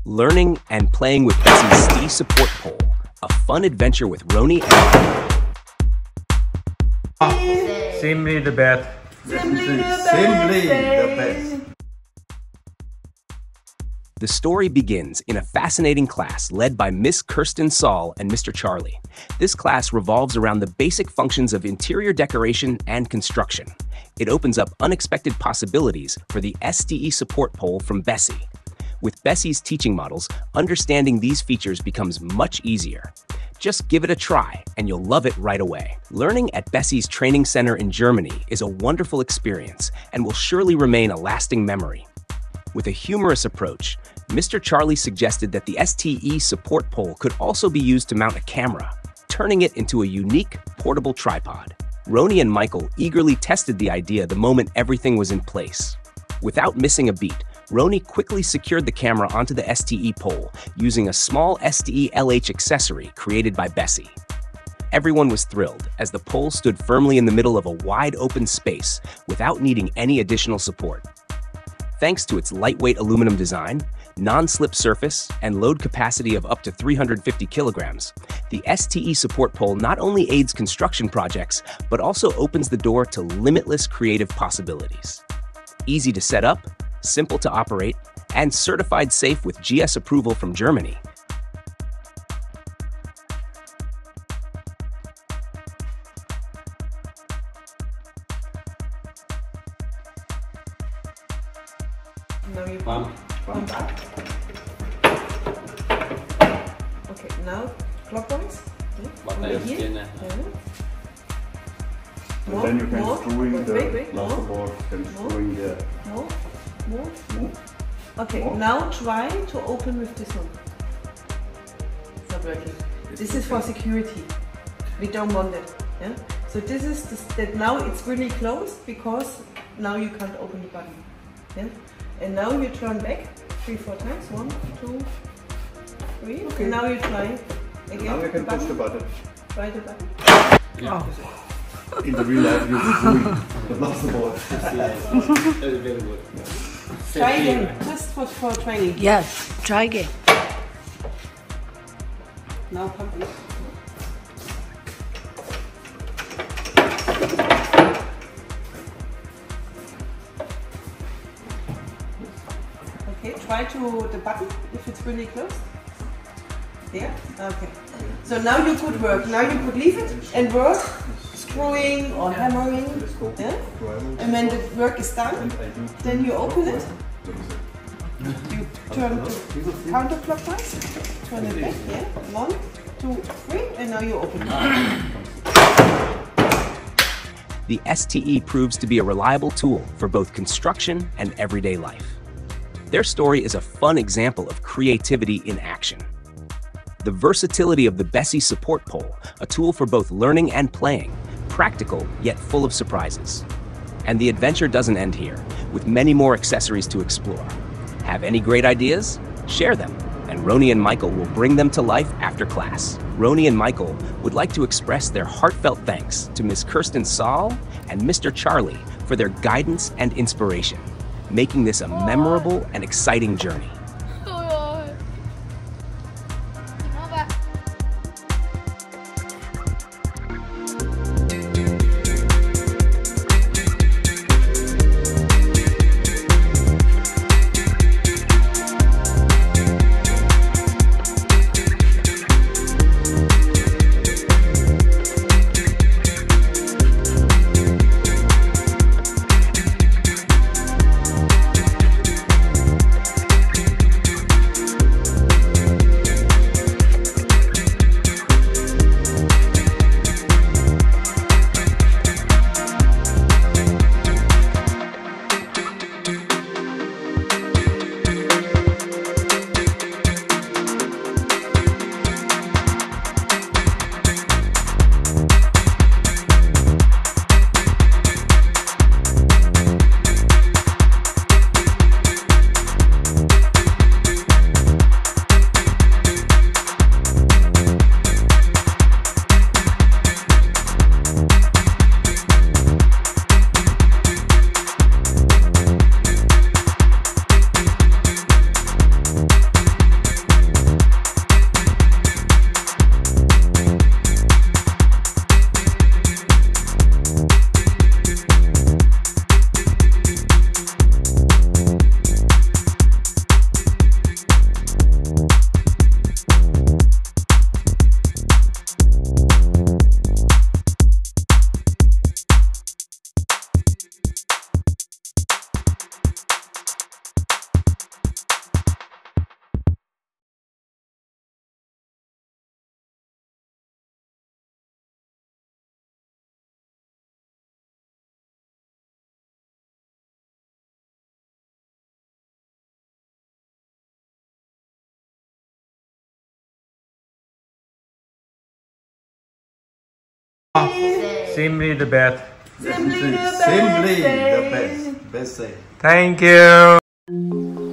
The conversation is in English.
Learning and playing with Bessie's STE support pole. A fun adventure with Roni and Michael. Simply the best. Simply the best. The story begins in a fascinating class led by Miss Kerstin Saal and Mr. Charlie. This class revolves around the basic functions of interior decoration and construction. It opens up unexpected possibilities for the STE support pole from BESSEY. With BESSEY's teaching models, understanding these features becomes much easier. Just give it a try, and you'll love it right away. Learning at BESSEY's training center in Germany is a wonderful experience and will surely remain a lasting memory. With a humorous approach, Mr. Charlie suggested that the STE support pole could also be used to mount a camera, turning it into a unique, portable tripod. Roni and Michael eagerly tested the idea the moment everything was in place. Without missing a beat, Roni quickly secured the camera onto the STE pole using a small STE-LH accessory created by BESSEY. Everyone was thrilled as the pole stood firmly in the middle of a wide open space without needing any additional support. Thanks to its lightweight aluminum design, non-slip surface, and load capacity of up to 350 kilograms, the STE support pole not only aids construction projects, but also opens the door to limitless creative possibilities. Easy to set up, simple to operate, and certified safe with GS approval from Germany. Now you pump up. Okay, now clockwise. Over here. And then you can screwing the plasterboard, More. Okay, now try to open with this one. It's not working. This is for security. We don't want it. Yeah? So this is that now it's really closed because now you can't open the button. Yeah? And now you turn back 3-4 times. 1, 2, 3. Okay. And now you try again. Now you can push the button. Try the button. Yeah. Oh. In the real life, you're screwing the plasterboard. Very good. Try again, just for training. Yes, try again. Now pump it. Okay, try to the button if it's really close. There? Okay. So now you could work. Now you could leave it and work, screwing or hammering. Yeah? And when the work is done, then you open it. You turn to counterclockwise, turn it back, yeah? 1, 2, 3, and now you open it. The STE proves to be a reliable tool for both construction and everyday life. Their story is a fun example of creativity in action. The versatility of the BESSEY support pole, a tool for both learning and playing, practical yet full of surprises. And the adventure doesn't end here, with many more accessories to explore. Have any great ideas? Share them, and Roni and Michael will bring them to life after class. Roni and Michael would like to express their heartfelt thanks to Miss Kerstin Saal and Mr. Charlie for their guidance and inspiration, making this a memorable and exciting journey. Simply the best. Simply the Simply the best. BESSEY. Thank you.